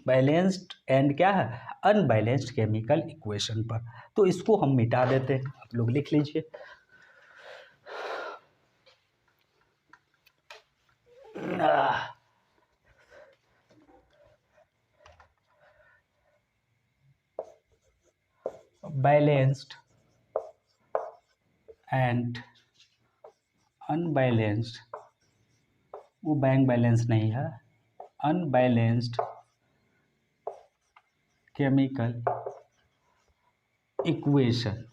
Balanced and क्या है unbalanced chemical equation पर। तो इसको हम मिटा देते हैं, आप लोग लिख लीजिए। बैलेंस्ड एंड अनबैलेंस्ड, वो बैंक बैलेंस नहीं है, अनबैलेंस्ड केमिकल इक्वेशन।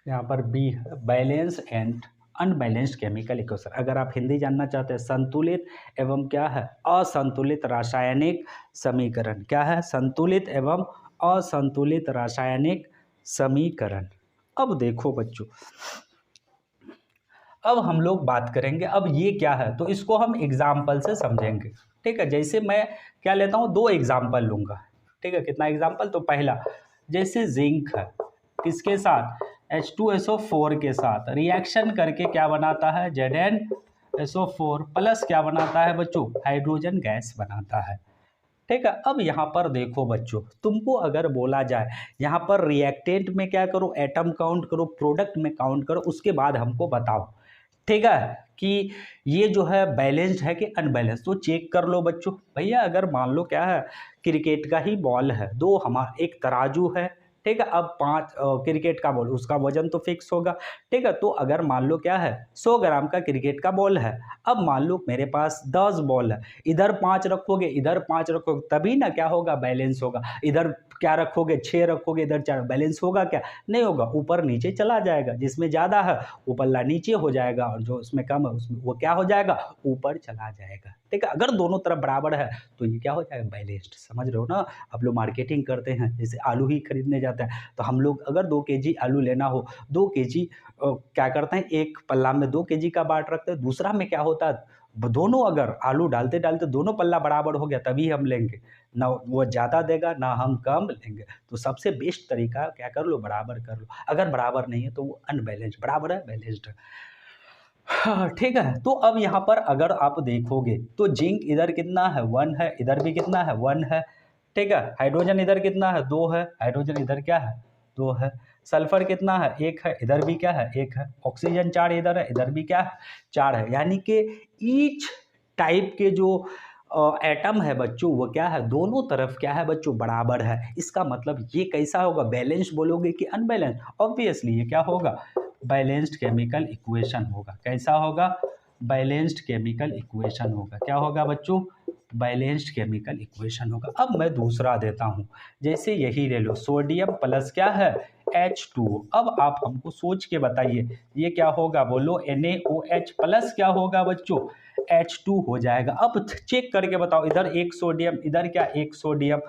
यहाँ पर बी है balance and unbalanced chemical equation. अगर आप हिंदी जानना चाहते हैं, संतुलित एवं क्या है असंतुलित रासायनिक समीकरण। क्या है संतुलित एवं असंतुलित रासायनिक समीकरण। अब देखो बच्चों, अब हम लोग बात करेंगे, अब ये क्या है तो इसको हम एग्जाम्पल से समझेंगे। ठीक है, जैसे मैं क्या लेता हूँ, 2 एग्जाम्पल लूंगा। ठीक है, कितना एग्जाम्पल, तो पहला जैसे जिंक है, किसके साथ H2SO4 के साथ रिएक्शन करके क्या बनाता है ZnSO4 प्लस क्या बनाता है बच्चों हाइड्रोजन गैस बनाता है। ठीक है, अब यहाँ पर देखो बच्चों, तुमको अगर बोला जाए यहाँ पर रिएक्टेंट में क्या करो एटम काउंट करो, प्रोडक्ट में काउंट करो, उसके बाद हमको बताओ। ठीक है कि ये जो है बैलेंस्ड है कि अनबैलेंस्ड, तो चेक कर लो बच्चों। भैया अगर मान लो क्या है क्रिकेट का ही बॉल है, 2 हमारा एक तराजू है। ठीक है, अब 5 क्रिकेट का बॉल, उसका वजन तो फिक्स होगा। ठीक है, तो अगर मान लो क्या है 100 ग्राम का क्रिकेट का बॉल है, अब मान लो मेरे पास 10 बॉल है, इधर 5 रखोगे इधर 5 रखोगे तभी ना क्या होगा बैलेंस होगा। इधर क्या रखोगे 6 रखोगे इधर 4, बैलेंस होगा क्या नहीं होगा, ऊपर नीचे चला जाएगा। जिसमें ज़्यादा है वो पल्ला नीचे हो जाएगा और जो उसमें कम है उसमें वो क्या हो जाएगा ऊपर चला जाएगा। ठीक है, अगर दोनों तरफ बराबर है तो ये क्या हो जाएगा बैलेंस्ड। समझ रहे हो ना, आप लोग मार्केटिंग करते हैं, जैसे आलू ही खरीदने जाते हैं तो हम लोग अगर 2 केजी आलू लेना हो, 2 केजी क्या करते हैं एक पल्ला में 2 केजी का बाट रखते हैं, दूसरा में क्या होता है दोनों अगर आलू डालते डालते दोनों पल्ला बराबर हो गया तभी हम लेंगे, ना वो ज़्यादा देगा ना हम कम लेंगे। तो सबसे बेस्ट तरीका क्या कर लो बराबर कर लो, अगर बराबर नहीं है तो वो अनबैलेंस्ड, बराबर है बैलेंस्ड है। हाँ, ठीक है, तो अब यहाँ पर अगर आप देखोगे तो जिंक इधर कितना है 1 है, इधर भी कितना है 1 है। ठीक है, हाइड्रोजन इधर कितना है 2 है, हाइड्रोजन इधर क्या है 2 है। सल्फर कितना है 1 है, इधर भी क्या है 1 है। ऑक्सीजन 4 इधर है, इधर भी क्या है 4 है। यानी कि ईच टाइप के जो एटम है बच्चों वो क्या है दोनों तरफ क्या है बच्चों बराबर है। इसका मतलब ये कैसा होगा बैलेंस्ड बोलोगे कि अनबैलेंस्ड, ऑब्वियसली ये क्या होगा बैलेंस्ड केमिकल इक्वेशन होगा। कैसा होगा बैलेंस्ड केमिकल इक्वेशन होगा। क्या होगा बच्चों बैलेंस्ड केमिकल इक्वेशन होगा। अब मैं दूसरा देता हूँ, जैसे यही ले लो सोडियम प्लस क्या है H2O। अब आप हमको सोच के बताइए ये क्या होगा बोलो NaOH प्लस क्या होगा बच्चों H2 हो जाएगा। अब चेक करके बताओ इधर 1 सोडियम इधर क्या 1 सोडियम।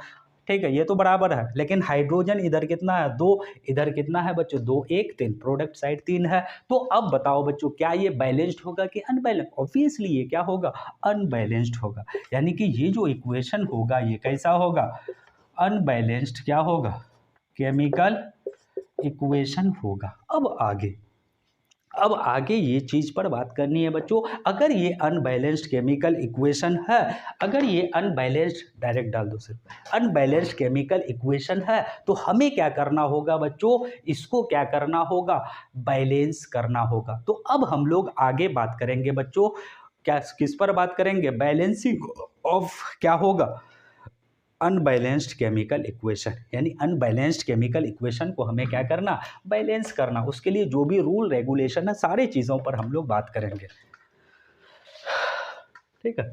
ठीक है, ये तो बराबर है, लेकिन हाइड्रोजन इधर कितना है 2, इधर कितना है बच्चों 2 1 3, प्रोडक्ट साइड 3 है। तो अब बताओ बच्चों क्या ये बैलेंस्ड होगा कि अनबैलेंस्ड, ऑब्वियसली ये क्या होगा अनबैलेंस्ड होगा। यानी कि ये जो इक्वेशन होगा ये कैसा होगा अनबैलेंस्ड क्या होगा केमिकल इक्वेशन होगा। अब आगे ये चीज़ पर बात करनी है बच्चों, अगर ये अनबैलेंस्ड केमिकल इक्वेशन है, अगर ये अनबैलेंस्ड डायरेक्ट डाल दो सिर्फ अनबैलेंस्ड केमिकल इक्वेशन है तो हमें क्या करना होगा बच्चों इसको क्या करना होगा बैलेंस करना होगा। तो अब हम लोग आगे बात करेंगे बच्चों, क्या किस पर बात करेंगे बैलेंसिंग ऑफ क्या होगा अनबैलेंस्ड केमिकल इक्वेशन। यानी अनबैलेंस्ड केमिकल इक्वेशन को हमें क्या करना बैलेंस करना, उसके लिए जो भी रूल रेगुलेशन है सारी चीज़ों पर हम लोग बात करेंगे। ठीक है,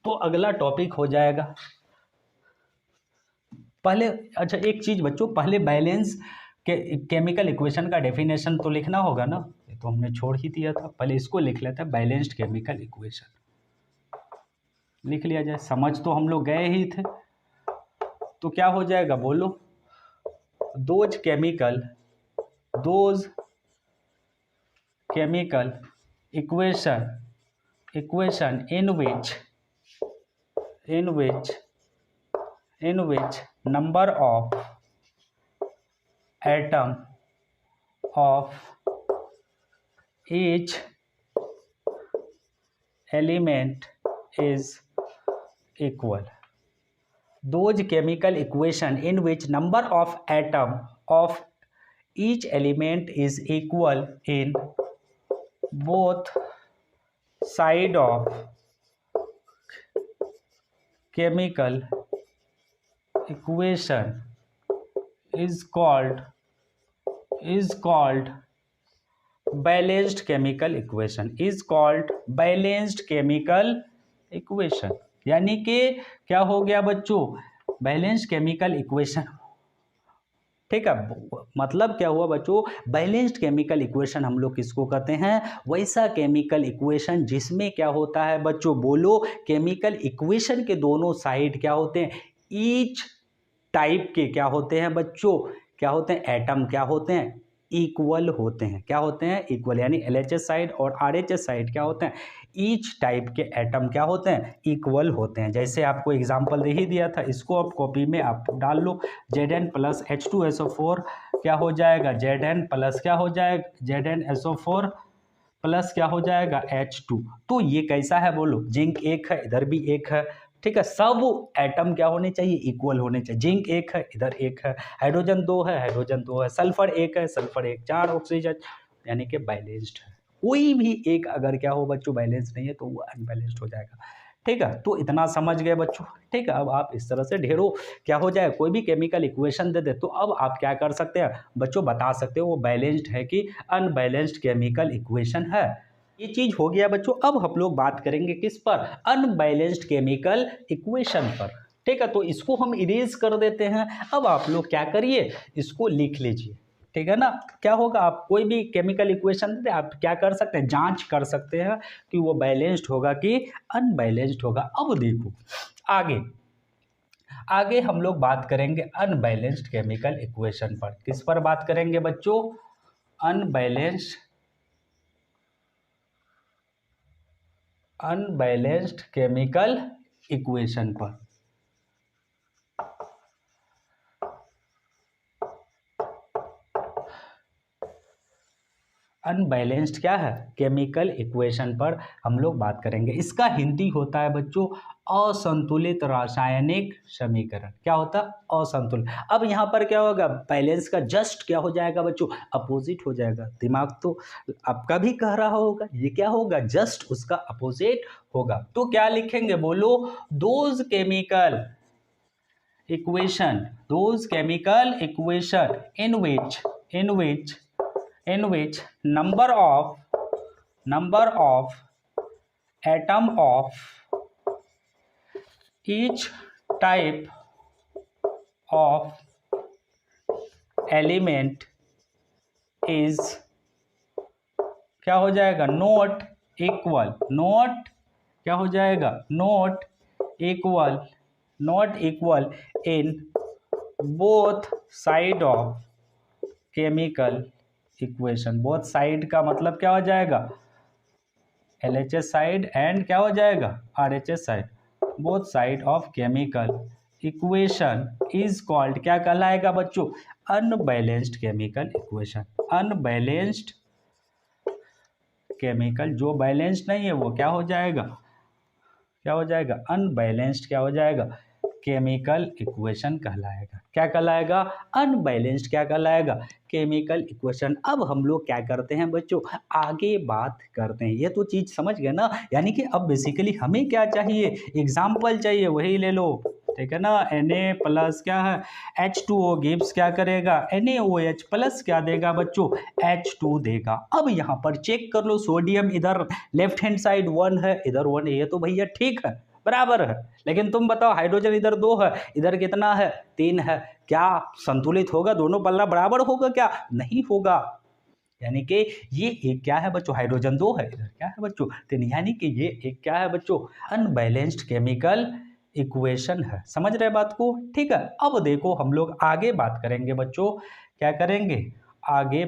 तो अगला टॉपिक हो जाएगा पहले, अच्छा एक चीज़ बच्चों पहले बैलेंस के केमिकल इक्वेशन का डेफिनेशन तो लिखना होगा ना, ये तो हमने छोड़ ही दिया था, पहले इसको लिख लेते हैं बैलेंस्ड केमिकल इक्वेशन। लिख लिया जाए, समझ तो हम लोग गए ही थे, तो क्या हो जाएगा बोलो those chemical equation in which number of atom of each element is equal. Those chemical equation in which number of atom of each element is equal in both side of chemical equation is called balanced chemical equation, is called balanced chemical equation. यानी कि क्या हो गया बच्चों, balanced chemical equation. ठीक है, मतलब क्या हुआ बच्चों, बैलेंस्ड केमिकल इक्वेशन हम लोग किसको कहते हैं, वैसा केमिकल इक्वेशन जिसमें क्या होता है बच्चों, बोलो, केमिकल इक्वेशन के दोनों साइड क्या होते हैं, ईच टाइप के क्या होते हैं बच्चों, क्या होते हैं, एटम क्या होते हैं, इक्वल होते हैं। क्या होते हैं, इक्वल, यानी LHS साइड और RHS साइड क्या होते हैं, ईच टाइप के एटम क्या होते हैं, इक्वल होते हैं। जैसे आपको एग्जांपल दे ही दिया था, इसको आप कॉपी में आप डाल लो, Zn प्लस H2SO4 क्या हो जाएगा, Zn प्लस क्या हो जाएगा, ZnSO4 प्लस क्या हो जाएगा, H2। तो ये कैसा है बोलो, जिंक एक है, इधर भी एक है। ठीक है, सब एटम क्या होने चाहिए, इक्वल होने चाहिए। जिंक एक है, इधर एक है, हाइड्रोजन दो है, हाइड्रोजन दो है, सल्फर एक है, सल्फर एक, 4 ऑक्सीजन, यानी कि बैलेंस्ड है। कोई भी एक अगर क्या हो बच्चों बैलेंस नहीं है तो वो अनबैलेंस्ड हो जाएगा। ठीक है, तो इतना समझ गए बच्चों। ठीक है, अब आप इस तरह से ढेरों क्या हो जाए, कोई भी केमिकल इक्वेशन दे दे तो अब आप क्या कर सकते हैं बच्चों, बता सकते हो वो बैलेंस्ड है कि अनबैलेंस्ड केमिकल इक्वेशन है। ये चीज हो गया बच्चों। अब हम लोग बात करेंगे किस पर, अनबैलेंस्ड केमिकल इक्वेशन पर। ठीक है, तो इसको हम इरेज कर देते हैं। अब आप लोग क्या करिए, इसको लिख लीजिए। ठीक है ना, क्या होगा, आप कोई भी केमिकल इक्वेशन दे आप क्या कर सकते हैं, जांच कर सकते हैं कि वो बैलेंस्ड होगा कि अनबैलेंस्ड होगा। अब देखो आगे आगे हम लोग बात करेंगे अनबैलेंस्ड केमिकल इक्वेशन पर। किस पर बात करेंगे बच्चों, अनबैलेंस्ड केमिकल इक्वेशन पर। अनबैलेंस्ड क्या है, केमिकल इक्वेशन पर हम लोग बात करेंगे। इसका हिंदी होता है बच्चों असंतुलित रासायनिक समीकरण। क्या होता है, असंतुलित। अब यहाँ पर क्या होगा, बैलेंस का जस्ट क्या हो जाएगा बच्चों, अपोजिट हो जाएगा। दिमाग तो आपका भी कह रहा होगा, ये क्या होगा, जस्ट उसका अपोजिट होगा। तो क्या लिखेंगे बोलो, those chemical equation in which number of atom of each type of element is क्या हो जाएगा, नॉट क्या हो जाएगा, not equal in both side of chemical equation. Both side का मतलब क्या हो जाएगा, LHS साइड एंड क्या हो जाएगा, RHS side. Both side of chemical equation is called, क्या कहलाएगा बच्चों, unbalanced chemical equation. Unbalanced chemical, जो बैलेंस्ड नहीं है वो क्या हो जाएगा, अनबैलेंस्ड क्या हो जाएगा, केमिकल इक्वेशन कहलाएगा। क्या कहलाएगा, अनबैलेंस्ड क्या कहलाएगा, केमिकल इक्वेशन। अब हम लोग क्या करते हैं बच्चों, आगे बात करते हैं। ये तो चीज समझ गए ना, यानी कि अब बेसिकली हमें क्या चाहिए, एग्जाम्पल चाहिए, वही ले लो। ठीक है ना, Na प्लस क्या है, H2O गिव्स क्या करेगा, NaOH प्लस क्या देगा बच्चों, H2 देगा। अब यहाँ पर चेक कर लो, सोडियम इधर लेफ्ट हैंड साइड 1 है, इधर 1 है, ये तो भैया ठीक है, बराबर है। लेकिन तुम बताओ, हाइड्रोजन इधर 2 है, इधर कितना है, 3 है, क्या संतुलित होगा, दोनों पल्ला बराबर होगा, क्या नहीं होगा। यानी कि ये एक क्या है बच्चों, हाइड्रोजन 2 है, इधर क्या है बच्चों, 3, यानी कि ये एक क्या है बच्चों, अनबैलेंस्ड केमिकल इक्वेशन है। समझ रहे बात को। ठीक है, अब देखो हम लोग आगे बात करेंगे बच्चों, क्या करेंगे, आगे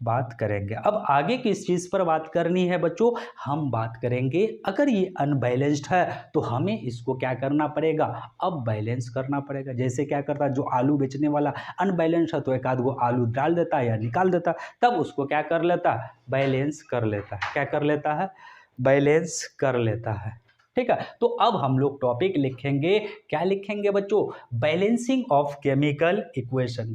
बात करेंगे। अब आगे किस चीज़ पर बात करनी है बच्चों, हम बात करेंगे अगर ये अनबैलेंस्ड है तो हमें इसको क्या करना पड़ेगा, अब बैलेंस करना पड़ेगा। जैसे क्या करता है, जो आलू बेचने वाला अनबैलेंस्ड है तो एक आध गो आलू डाल देता है या निकाल देता है, तब उसको क्या कर लेता है, बैलेंस कर लेता है। क्या कर लेता है, बैलेंस कर लेता है। ठीक है, तो अब हम लोग टॉपिक लिखेंगे, क्या लिखेंगे बच्चों, balancing of chemical equation.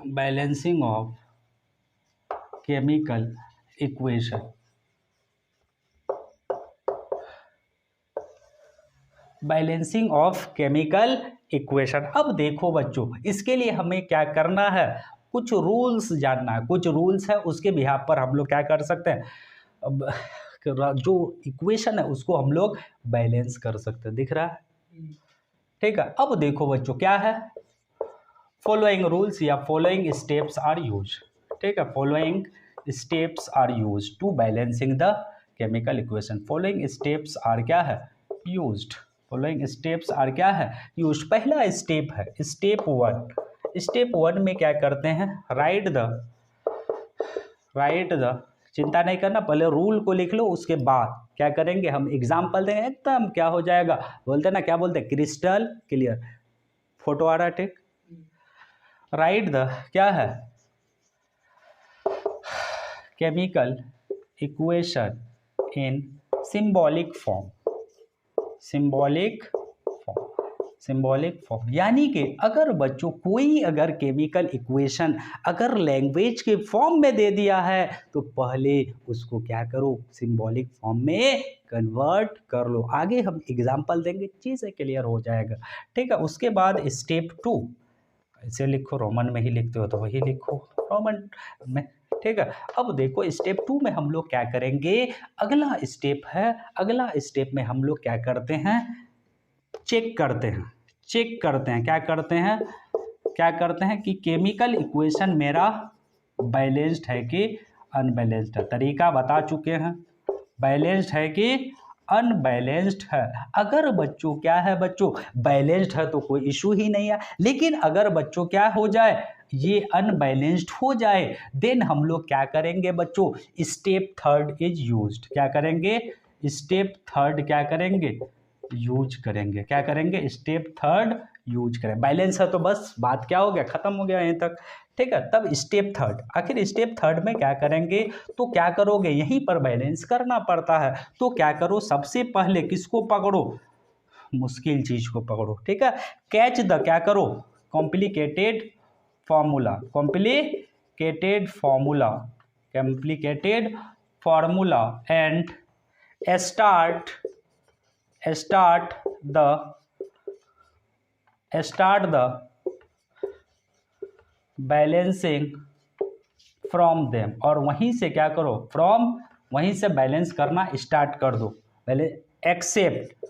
Balancing of chemical equation. Balancing of chemical equation. अब देखो बच्चों, इसके लिए हमें क्या करना है, कुछ रूल्स जानना है। कुछ रूल्स है, उसके बिहाफ पर हम लोग क्या कर सकते हैं, अब जो इक्वेशन है उसको हम लोग बैलेंस कर सकते हैं। दिख रहा है, ठीक है। अब देखो बच्चों क्या है, फॉलोइंग रूल्स या फॉलोइंग स्टेप्स आर यूज। ठीक है, following steps are use to balancing the chemical equation. Following steps are क्या है, यूज्ड। फॉलोइंग स्टेप्स आर क्या है, यूज्ड। पहला स्टेप है स्टेप वन। स्टेप वन में क्या करते हैं, राइट द, चिंता नहीं करना, पहले रूल को लिख लो, उसके बाद क्या करेंगे, हम एग्जाम्पल देंगे, एकदम क्या हो जाएगा, बोलते हैं ना, क्या बोलते हैं, क्रिस्टल क्लियर। फोटो आ रहा है, ठीक। राइट द क्या है, chemical equation in symbolic form. Symbolic form यानी कि अगर बच्चों कोई अगर केमिकल इक्वेशन अगर लैंग्वेज के फॉर्म में दे दिया है तो पहले उसको क्या करो, सिंबॉलिक फॉर्म में कन्वर्ट कर लो। आगे हम एग्जांपल देंगे, चीज़ें क्लियर हो जाएगा। ठीक है, उसके बाद स्टेप टू, ऐसे लिखो, रोमन में ही लिखते हो तो वही लिखो रोमन में। ठीक है, अब देखो स्टेप टू में हम लोग क्या करेंगे, अगला स्टेप है, अगला स्टेप में हम लोग क्या करते हैं, चेक करते हैं क्या करते हैं कि केमिकल इक्वेशन मेरा बैलेंस्ड है कि अनबैलेंस्ड है। तरीका बता चुके हैं, बैलेंस्ड है कि अनबैलेंस्ड है। अगर बच्चों क्या है, बच्चों बैलेंस्ड है तो कोई इशू ही नहीं है, लेकिन अगर बच्चों क्या हो जाए, ये अनबैलेंस्ड हो जाए, देन हम लोग क्या करेंगे बच्चों, स्टेप थर्ड इज यूज्ड। क्या करेंगे, स्टेप थर्ड क्या करेंगे, यूज करेंगे। क्या करेंगे, स्टेप थर्ड यूज करें। बैलेंस है तो बस बात क्या हो गया, खत्म हो गया यहीं तक। ठीक है, तब स्टेप थर्ड, आखिर स्टेप थर्ड में क्या करेंगे, तो क्या करोगे, यहीं पर बैलेंस करना पड़ता है। तो क्या करो, सबसे पहले किसको पकड़ो, मुश्किल चीज को पकड़ो। ठीक है, कैच द, क्या करो, complicated formula and start the balancing from them. और वहीं से क्या करो, वहीं से बैलेंस करना स्टार्ट कर दो। पहले एक्सेप्ट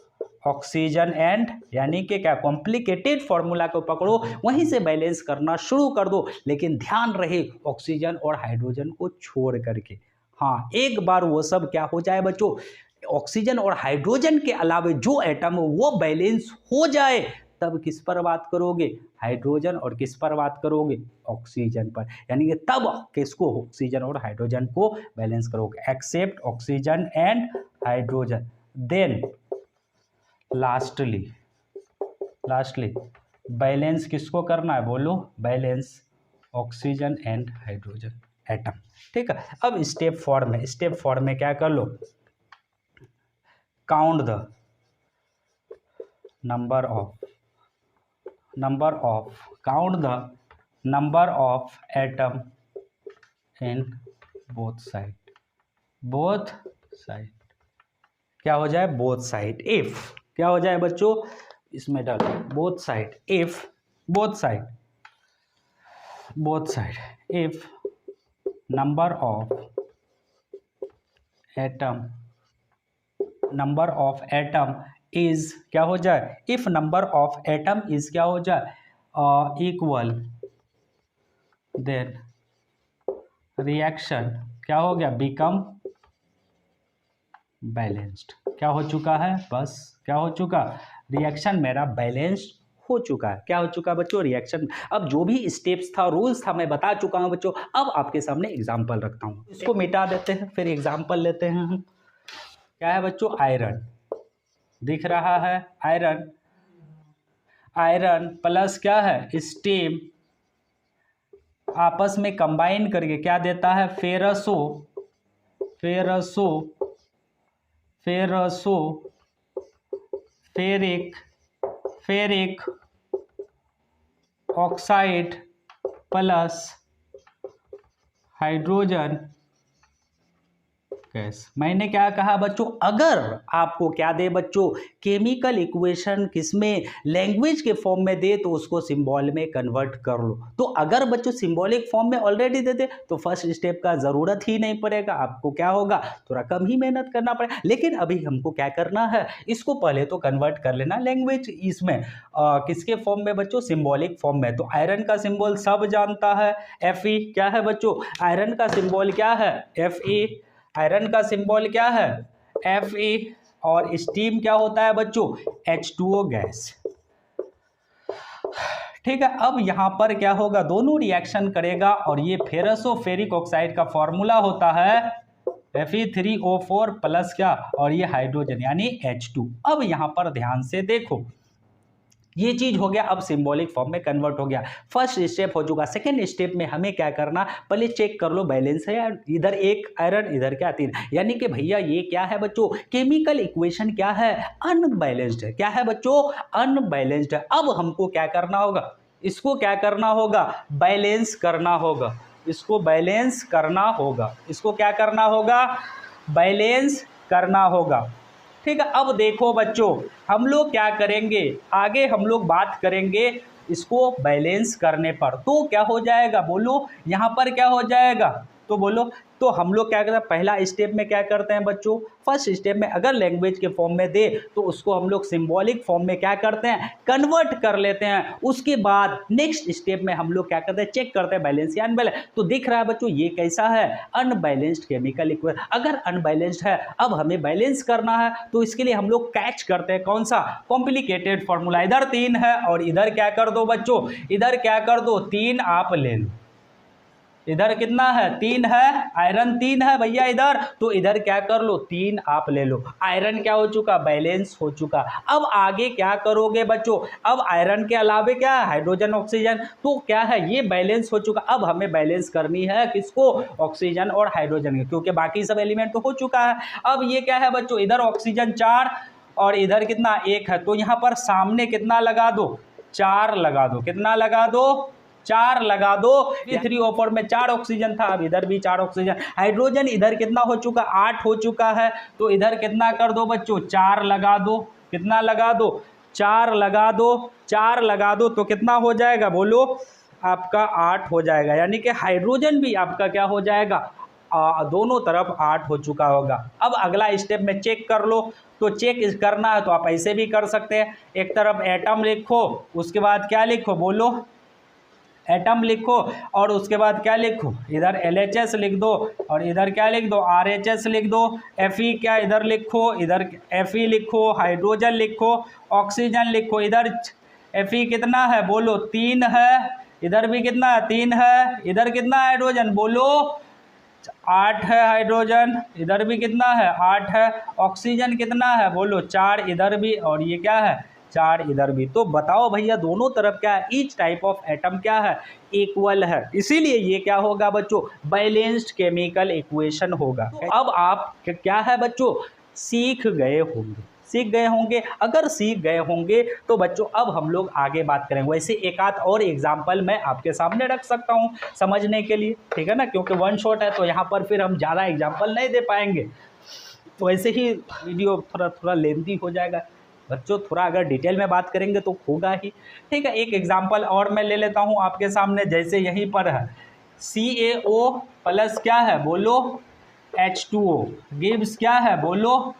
ऑक्सीजन एंड, यानी कि क्या, कॉम्प्लिकेटेड फॉर्मूला को पकड़ो, वहीं से बैलेंस करना शुरू कर दो, लेकिन ध्यान रहे ऑक्सीजन और हाइड्रोजन को छोड़ करके। हाँ, एक बार वो सब क्या हो जाए बच्चों, ऑक्सीजन और हाइड्रोजन के अलावा जो एटम हो वो बैलेंस हो जाए, तब किस पर बात करोगे, हाइड्रोजन, और किस पर बात करोगे, ऑक्सीजन पर। यानी कि तब किसको, ऑक्सीजन और हाइड्रोजन को बैलेंस करोगे। Except oxygen and hydrogen, then lastly balance किसको करना है, बोलो, balance oxygen and hydrogen atom. ठीक है, अब स्टेप फोर में क्या कर लो, count the number of atom in both side। क्या हो जाए, बोथ साइड। इफ क्या हो जाए बच्चों, इसमें डालो both side, if both side if number of atom is, क्या हो जाए, if number of atom is क्या हो जाए, इक्वल, देन रिएक्शन क्या हो गया, बिकम बैलेंस्ड। क्या हो चुका है, बस क्या हो चुका, रिएक्शन मेरा बैलेंस्ड हो चुका है। क्या हो चुका है बच्चों? रिएक्शन। अब जो भी स्टेप्स था, रूल्स था, मैं बता चुका हूँ बच्चों। अब आपके सामने एग्जाम्पल रखता हूँ, इसको मिटा देते हैं, फिर एग्जाम्पल लेते हैं हम। क्या है बच्चों? आयरन दिख रहा है, आयरन, आयरन प्लस क्या है? स्टीम, आपस में कंबाइन करके क्या देता है? फेरसो, फेरसो, फेरसो, ferric, ferric oxide plus hydrogen gas. मैंने क्या कहा बच्चों? अगर आपको क्या दे बच्चों? केमिकल इक्वेशन किसमें? लैंग्वेज के फॉर्म में दे तो उसको सिंबल में कन्वर्ट कर लो। तो अगर बच्चों सिंबॉलिक फॉर्म में ऑलरेडी दे दे तो फर्स्ट स्टेप का जरूरत ही नहीं पड़ेगा, आपको क्या होगा? थोड़ा कम ही मेहनत करना पड़ेगा। लेकिन अभी हमको क्या करना है? इसको पहले तो कन्वर्ट कर लेना लैंग्वेज इसमें किसके फॉर्म में बच्चोों? सिंबॉलिक फॉर्म में। तो आयरन का सिंबल सब जानता है, Fe। क्या है बच्चों? आयरन का सिंबल क्या है? Fe। आयरन का सिंबल क्या है? Fe। और स्टीम क्या होता है बच्चों? H2O gas. ठीक है, अब यहां पर क्या होगा? दोनों रिएक्शन करेगा और ये फेरसो फेरिक ऑक्साइड का फॉर्मूला होता है Fe3O4 प्लस क्या? और ये हाइड्रोजन यानी H2। अब यहां पर ध्यान से देखो, ये चीज हो गया, अब सिंबॉलिक फॉर्म में कन्वर्ट हो गया। फर्स्ट स्टेप हो चुका। सेकंड स्टेप में हमें क्या करना? पहले चेक कर लो बैलेंस है यार, इधर एक आयरन, इधर क्या 3, यानी कि भैया ये क्या है बच्चों? केमिकल इक्वेशन क्या है? अनबैलेंस्ड है। क्या है बच्चों? अनबैलेंस्ड है। अब हमको क्या करना होगा? इसको क्या करना होगा? बैलेंस करना होगा। इसको बैलेंस करना होगा। इसको क्या करना होगा? बैलेंस करना होगा। ठीक है, अब देखो बच्चों, हम लोग क्या करेंगे? आगे हम लोग बात करेंगे इसको बैलेंस करने पर। तो क्या हो जाएगा बोलो? यहाँ पर क्या हो जाएगा? तो बोलो। तो हम लोग क्या करते हैं? पहला स्टेप में क्या करते हैं बच्चों? फर्स्ट स्टेप में अगर लैंग्वेज के फॉर्म में दे तो उसको हम लोग सिंबॉलिक फॉर्म में क्या करते हैं? कन्वर्ट कर लेते हैं। उसके बाद नेक्स्ट स्टेप में हम लोग क्या करते हैं? चेक करते हैं बैलेंस या अनबैलेंस। तो दिख रहा है बच्चों ये कैसा है? Unbalanced chemical equation. अगर अनबैलेंस्ड है, अब हमें बैलेंस करना है, तो इसके लिए हम लोग कैच करते हैं कौन सा? Complicated formula. इधर 3 है और इधर क्या कर दो बच्चों? इधर क्या कर दो? 3 आप ले लो। इधर कितना है? 3 है, आयरन 3 है भैया इधर, तो इधर क्या कर लो? 3 आप ले लो। आयरन क्या हो चुका? बैलेंस हो चुका। अब आगे क्या करोगे बच्चों? अब आयरन के अलावे क्या है? Hydrogen, oxygen. तो क्या है? ये बैलेंस हो चुका। अब हमें बैलेंस करनी है किसको? ऑक्सीजन और हाइड्रोजन के, क्योंकि बाकी सब एलिमेंट तो हो चुका है। अब ये क्या है बच्चों? इधर ऑक्सीजन 4 और इधर कितना? 1 है। तो यहाँ पर सामने कितना लगा दो? 4 लगा दो। कितना लगा दो? 4 लगा दो। Fe3O4 में 4 ऑक्सीजन था, अब इधर भी 4 ऑक्सीजन। हाइड्रोजन इधर कितना हो चुका? 8 हो चुका है। तो इधर कितना कर दो बच्चों? 4 लगा दो। कितना लगा दो? 4 लगा दो। 4 लगा दो तो कितना हो जाएगा बोलो? आपका 8 हो जाएगा। यानी कि हाइड्रोजन भी आपका क्या हो जाएगा? दोनों तरफ 8 हो चुका होगा। अब अगला स्टेप में चेक कर लो। तो चेक करना है तो आप ऐसे भी कर सकते हैं। एक तरफ एटम लिखो, उसके बाद क्या लिखो बोलो? एटम लिखो और उसके बाद क्या लिखो? इधर LHS लिख दो और इधर क्या लिख दो? RHS लिख दो। Fe क्या इधर लिखो? इधर Fe लिखो। हाइड्रोजन लिखो। ऑक्सीजन लिखो। इधर Fe कितना है बोलो? 3 है। इधर भी कितना है? 3 है। इधर कितना हाइड्रोजन बोलो? 8 है हाइड्रोजन। इधर भी कितना है? 8 है। ऑक्सीजन कितना है बोलो? 4 इधर भी और ये क्या है? 4 इधर भी। तो बताओ भैया दोनों तरफ क्या है? ईच टाइप ऑफ एटम क्या है? इक्वल है। इसीलिए ये क्या होगा बच्चों? बैलेंस्ड केमिकल इक्वेशन होगा। तो अब आप क्या है बच्चों? सीख गए होंगे। सीख गए होंगे। अगर सीख गए होंगे तो बच्चों अब हम लोग आगे बात करेंगे। वैसे एक आध और एग्जाम्पल मैं आपके सामने रख सकता हूँ समझने के लिए, ठीक है ना, क्योंकि वन शॉट है तो यहाँ पर फिर हम ज़्यादा एग्जाम्पल नहीं दे पाएंगे। तो वैसे ही वीडियो थोड़ा लेंथी हो जाएगा बच्चों। थोड़ा अगर डिटेल में बात करेंगे तो होगा ही। ठीक है, एक एग्जाम्पल और मैं ले लेता हूँ आपके सामने। जैसे यहीं पर है CaO प्लस क्या है बोलो? H2O गिव्स क्या है बोलो?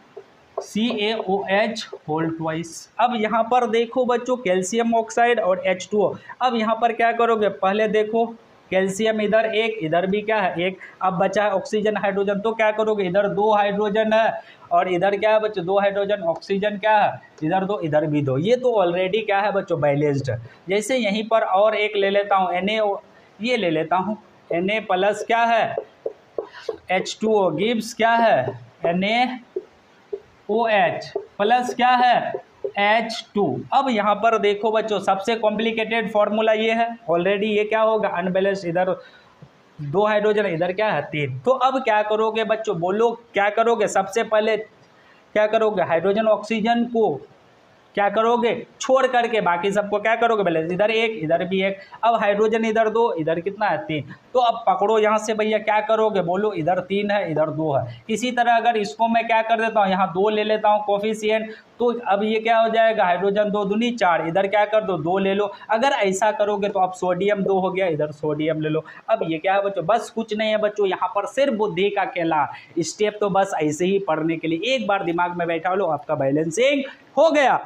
CaOH whole twice. अब यहाँ पर देखो बच्चों कैल्शियम ऑक्साइड और H2O। अब यहाँ पर क्या करोगे? पहले देखो कैल्शियम इधर एक, इधर भी क्या है एक। अब बचा है ऑक्सीजन हाइड्रोजन, तो क्या करोगे, इधर 2 हाइड्रोजन है और इधर क्या है बच्चों 2 हाइड्रोजन, ऑक्सीजन क्या है इधर 2 इधर भी 2, ये तो ऑलरेडी क्या है बच्चों बैलेंस्ड है। जैसे यहीं पर और एक ले लेता हूँ Na, ये ले लेता हूँ Na प्लस क्या है H2O गिव्स क्या है NaOH प्लस क्या है H2। अब यहाँ पर देखो बच्चों सबसे कॉम्प्लिकेटेड फॉर्मूला ये है, ऑलरेडी ये क्या होगा अनबैलेंस्ड, इधर 2 हाइड्रोजन इधर क्या है 3। तो अब क्या करोगे बच्चों, बोलो क्या करोगे, सबसे पहले क्या करोगे हाइड्रोजन ऑक्सीजन को क्या करोगे छोड़ करके बाकी सबको क्या करोगे बैलेंस, इधर एक इधर भी एक। अब हाइड्रोजन इधर 2 इधर कितना है 3, तो अब पकड़ो यहाँ से भैया क्या करोगे, बोलो इधर 3 है इधर 2 है। इसी तरह अगर इसको मैं क्या कर देता हूँ यहाँ 2 ले लेता हूँ कोफिशिएंट, तो अब ये क्या हो जाएगा हाइड्रोजन 2 दूनी 4, इधर क्या कर दो 2 ले लो। अगर ऐसा करोगे तो अब सोडियम 2 हो गया, इधर सोडियम ले लो। अब ये क्या है बच्चों, बस कुछ नहीं है बच्चों, यहाँ पर सिर्फ बुद्धि का खेला, स्टेप तो बस ऐसे ही पढ़ने के लिए एक बार दिमाग में बैठा लो, आपका बैलेंसिंग हो गया।